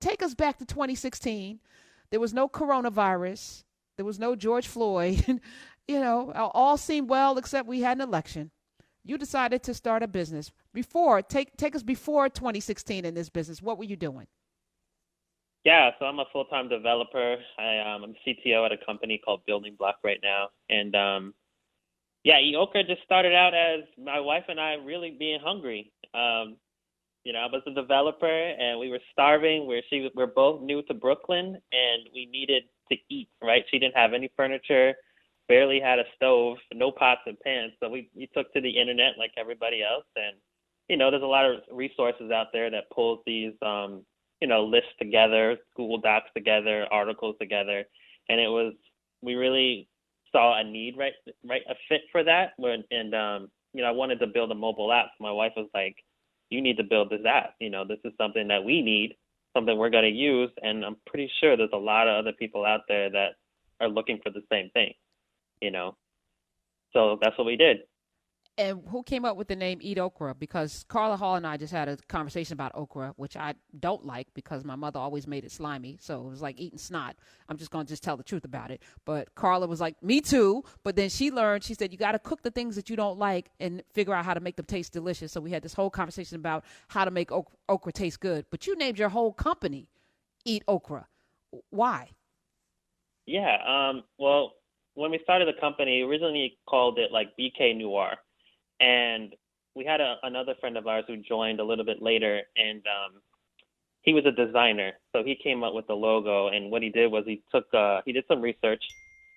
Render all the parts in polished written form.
Take us back to 2016. There was no coronavirus. There was no George Floyd. All seemed well except we had an election. You decided to start a business. Take us before 2016 in this business. What were you doing? Yeah, so I'm a full-time developer. I'm CTO at a company called Building Block right now. And yeah, EatOkra just started out as my wife and I really being hungry. I was a developer and we were starving. We're both new to Brooklyn and we needed to eat, right? She didn't have any furniture, barely had a stove, no pots and pans. So we took to the internet like everybody else. And, there's a lot of resources out there that pulls these, lists together, Google Docs together, articles together. And we really saw a need, right, a fit for that. I wanted to build a mobile app. So my wife was like, you need to build this app. This is something that we need, something we're going to use. And I'm pretty sure there's a lot of other people out there that are looking for the same thing, you know. So that's what we did. And who came up with the name Eat Okra? Because Carla Hall and I just had a conversation about okra, which I don't like because my mother always made it slimy. So it was like eating snot. I'm just going to just tell the truth about it. But Carla was like, me too. But then she said, you got to cook the things that you don't like and figure out how to make them taste delicious. So we had this whole conversation about how to make okra taste good. But you named your whole company Eat Okra. Why? Yeah. Well, when we started the company, originally called it like BK Noir. And we had another friend of ours who joined a little bit later, and he was a designer. So he came up with the logo, and what he did was he did some research,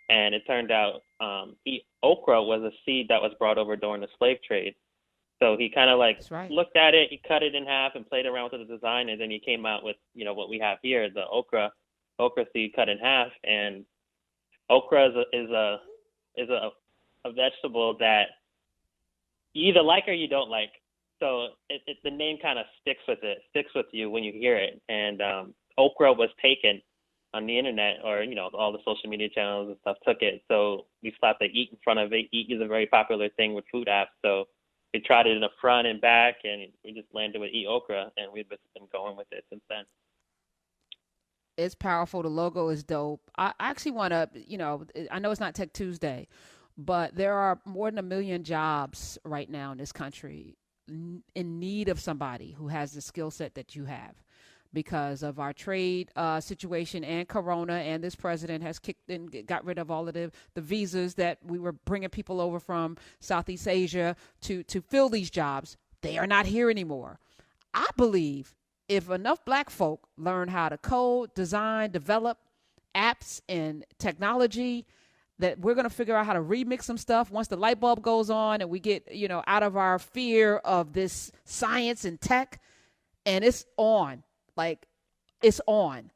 and it turned out okra was a seed that was brought over during the slave trade. So he kind of like That's right. looked at it, he cut it in half and played around with the design, and then he came out with, what we have here, the okra seed cut in half. And okra is a vegetable that you either like or you don't like. So the name kind of sticks with you when you hear it. And okra was taken on the internet, or all the social media channels and stuff took it. So we slapped the eat in front of it. Eat is a very popular thing with food apps. So we tried it in the front and back, and we just landed with EatOkra, and we've just been going with it since then. It's powerful. The logo is dope. I actually want to, I know it's not Tech Tuesday, but there are more than 1 million jobs right now in this country in need of somebody who has the skill set that you have because of our trade situation and Corona. And this president has kicked and got rid of all of the visas that we were bringing people over from Southeast Asia to fill these jobs. They are not here anymore. I believe if enough black folk learn how to code, design, develop apps and technology, that we're going to figure out how to remix some stuff once the light bulb goes on and we get, out of our fear of this science and tech, and it's on. Like, it's on.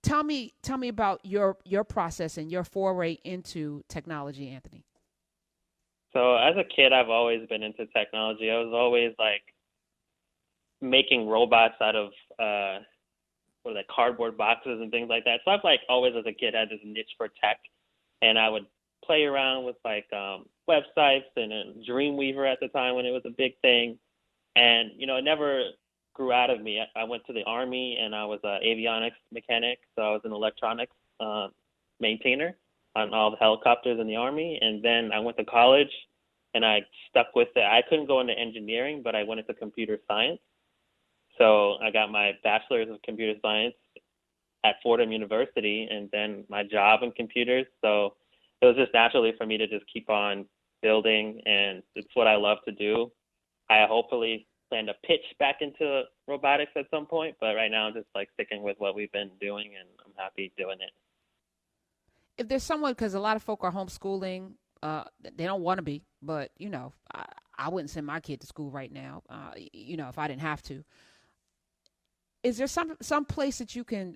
Tell me about your process and your foray into technology, Anthony. So as a kid, I've always been into technology. I was always like making robots out of cardboard boxes and things like that. So I've like always as a kid had this niche for tech, and I would play around with like websites and Dreamweaver at the time when it was a big thing, and it never grew out of me. I went to the Army and I was an avionics mechanic, so I was an electronics maintainer on all the helicopters in the Army, and then I went to college and I stuck with it. I couldn't go into engineering, but I went into computer science. So I got my bachelor's of computer science at Fordham University, and then my job in computers. So it was just naturally for me to just keep on building, and it's what I love to do. I hopefully plan to pitch back into robotics at some point, but right now I'm just like sticking with what we've been doing, and I'm happy doing it. If there's someone, because a lot of folk are homeschooling, they don't want to be, but I wouldn't send my kid to school right now, if I didn't have to. Is there some place that you can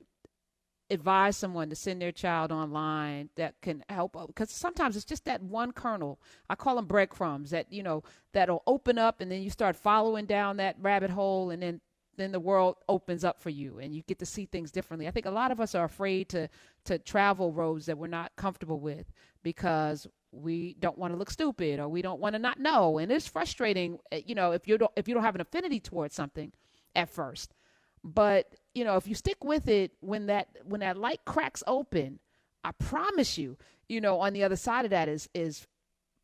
advise someone to send their child online that can help? Because sometimes it's just that one kernel. I call them breadcrumbs that that'll open up, and then you start following down that rabbit hole, and then the world opens up for you and you get to see things differently. I think a lot of us are afraid to travel roads that we're not comfortable with because we don't want to look stupid, or we don't want to not know. And it's frustrating, if you don't have an affinity towards something at first. But if you stick with it, when that light cracks open, I promise you, on the other side of that is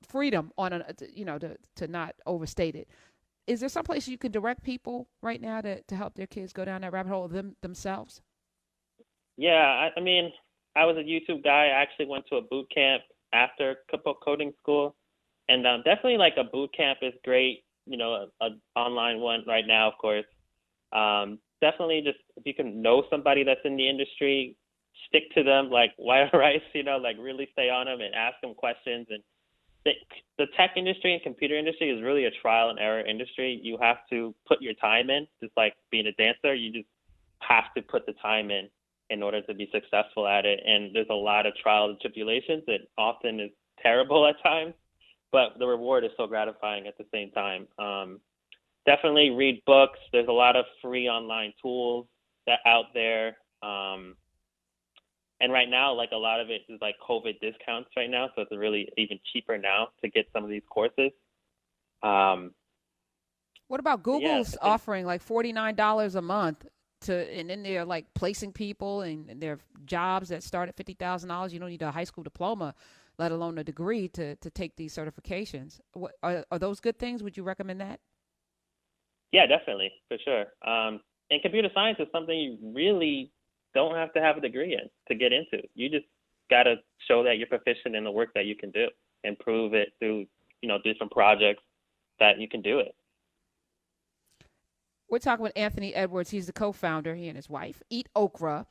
freedom on to not overstate it. Is there some place you can direct people right now to help their kids go down that rabbit hole themselves? Yeah, I mean, I was a YouTube guy. I actually went to a boot camp after coding school, and definitely like a boot camp is great. A online one right now, of course. Definitely just if you can know somebody that's in the industry, stick to them like wire rice, like really stay on them and ask them questions. And the, the tech industry and computer industry is really a trial and error industry. You have to put your time in, just like being a dancer. You just have to put the time in order to be successful at it. And there's a lot of trials and tribulations. It often is terrible at times, but the reward is so gratifying at the same time. Definitely read books. There's a lot of free online tools that out there. And right now, like a lot of it is like COVID discounts right now, so it's really even cheaper now to get some of these courses. Um, What about yeah, Google's I think offering like $49 a month and then they're like placing people and their jobs that start at $50,000. You don't need a high school diploma, let alone a degree to take these certifications. What are those good things? Would you recommend that? yeah, definitely for sure. And computer science is something you really don't have to have a degree in to get into. You just got to show that you're proficient in the work that you can do and prove it through, different projects that you can do it. We're talking with Anthony Edwards. He's the co-founder, he and his wife, Eat Okra.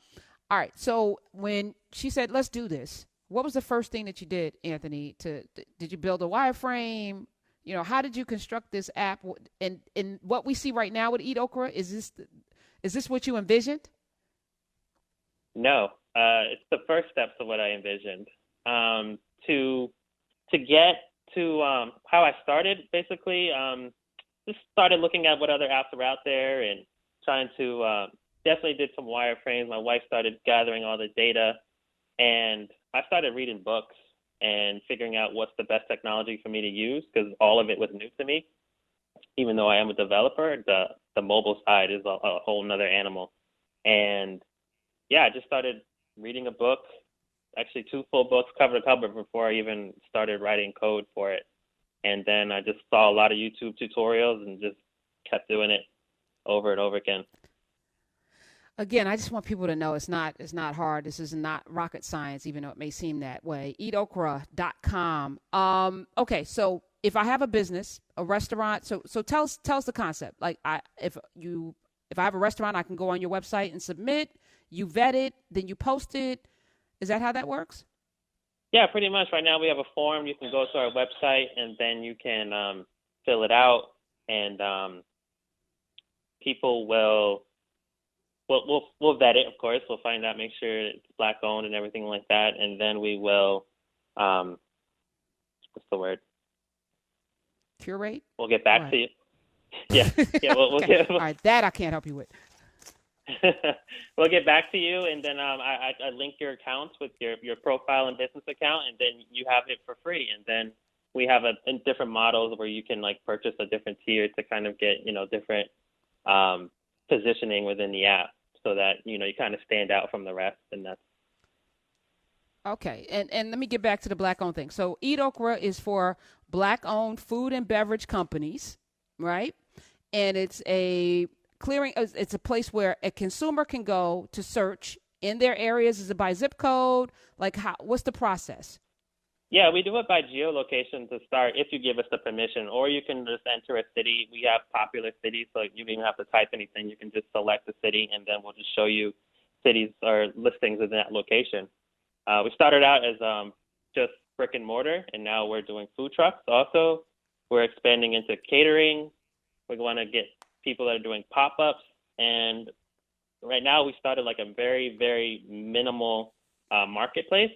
All right. So when she said, let's do this, what was the first thing that you did, Anthony? Did you build a wireframe? How did you construct this app? And what we see right now with Eat Okra, is this what you envisioned? No, it's the first steps of what I envisioned. To get to how I started, basically, just started looking at what other apps are out there and trying to definitely did some wireframes. My wife started gathering all the data, and I started reading books and figuring out what's the best technology for me to use because all of it was new to me. Even though I am a developer, the mobile side is a whole nother animal. And yeah, I just started reading a book, actually two full books cover to cover before I even started writing code for it. And then I just saw a lot of YouTube tutorials and just kept doing it over and over again. Again, I just want people to know it's not hard. This is not rocket science, even though it may seem that way. EatOkra.com. Okay, so if I have a business, a restaurant, so tell us the concept. Like if I have a restaurant, I can go on your website and submit. You vet it, then you post it. Is that how that works? Yeah, pretty much. Right now we have a form. You can go to our website and then you can fill it out, and people will we'll vet it. Of course, we'll find out, make sure it's black owned and everything like that, and then we will what's the word? Curate? We'll get back What? to you. Yeah, yeah. We'll Okay. get All right. That I can't help you with. we'll get back to you, and then I link your accounts with your profile and business account, and then you have it for free. And then we have different models where you can like purchase a different tier to kind of get different positioning within the app, so that you kind of stand out from the rest. And that's Okay. And let me get back to the black owned thing. So Eat Okra is for black owned food and beverage companies, right? And it's a place where a consumer can go to search in their areas. Is it by zip code? Like what's the process? Yeah, we do it by geolocation to start if you give us the permission, or you can just enter a city. We have popular cities, so you don't even have to type anything. You can just select the city, and then we'll just show you cities or listings in that location. We started out as just brick and mortar, and now we're doing food trucks also. We're expanding into catering. We want to get people that are doing pop-ups, and right now we started like a very, very minimal marketplace.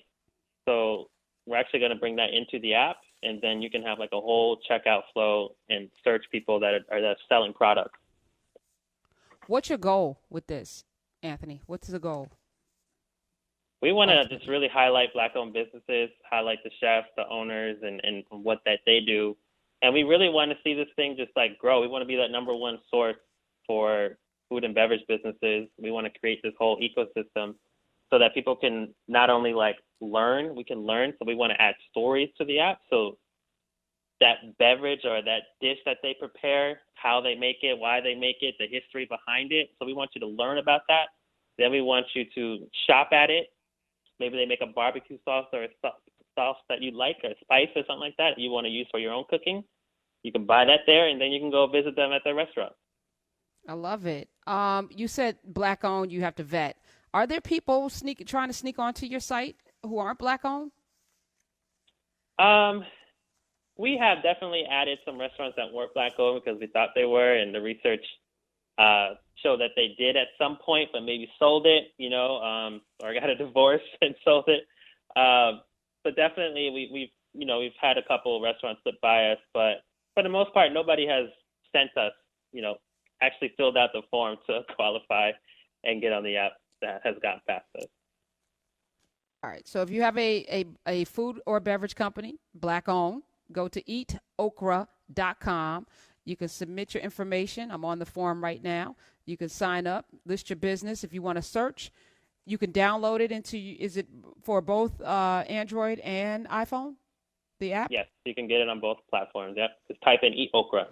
So we're actually going to bring that into the app, and then you can have like a whole checkout flow and search people that are selling products. What's your goal with this, Anthony? What's the goal? We want to just Ultimately. really highlight Black-owned businesses, highlight the chefs, the owners, and what that they do. And we really want to see this thing just like grow. We want to be that number one source for food and beverage businesses. We want to create this whole ecosystem so that people can not only like learn, we can learn. So we want to add stories to the app. So that beverage or that dish that they prepare, how they make it, why they make it, the history behind it. So we want you to learn about that. Then we want you to shop at it. Maybe they make a barbecue sauce or a sauce that you like, or a spice or something like that you want to use for your own cooking. You can buy that there, and then you can go visit them at their restaurant. I love it. You said black owned. You have to vet. Are there people trying to sneak onto your site who aren't black owned? Um, we have definitely added some restaurants that weren't black owned because we thought they were, and the research showed that they did at some point, but maybe sold it, or got a divorce and sold it. But definitely, we've had a couple of restaurants slip by us, but for the most part, nobody has sent us, actually filled out the form to qualify and get on the app that has gotten past us. All right. So if you have a food or beverage company, black owned, go to eatokra.com. You can submit your information. I'm on the form right now. You can sign up, list your business. If you want to search, you can download it is it for both Android and iPhone, the app? Yes, you can get it on both platforms. Yep. Just type in EatOkra.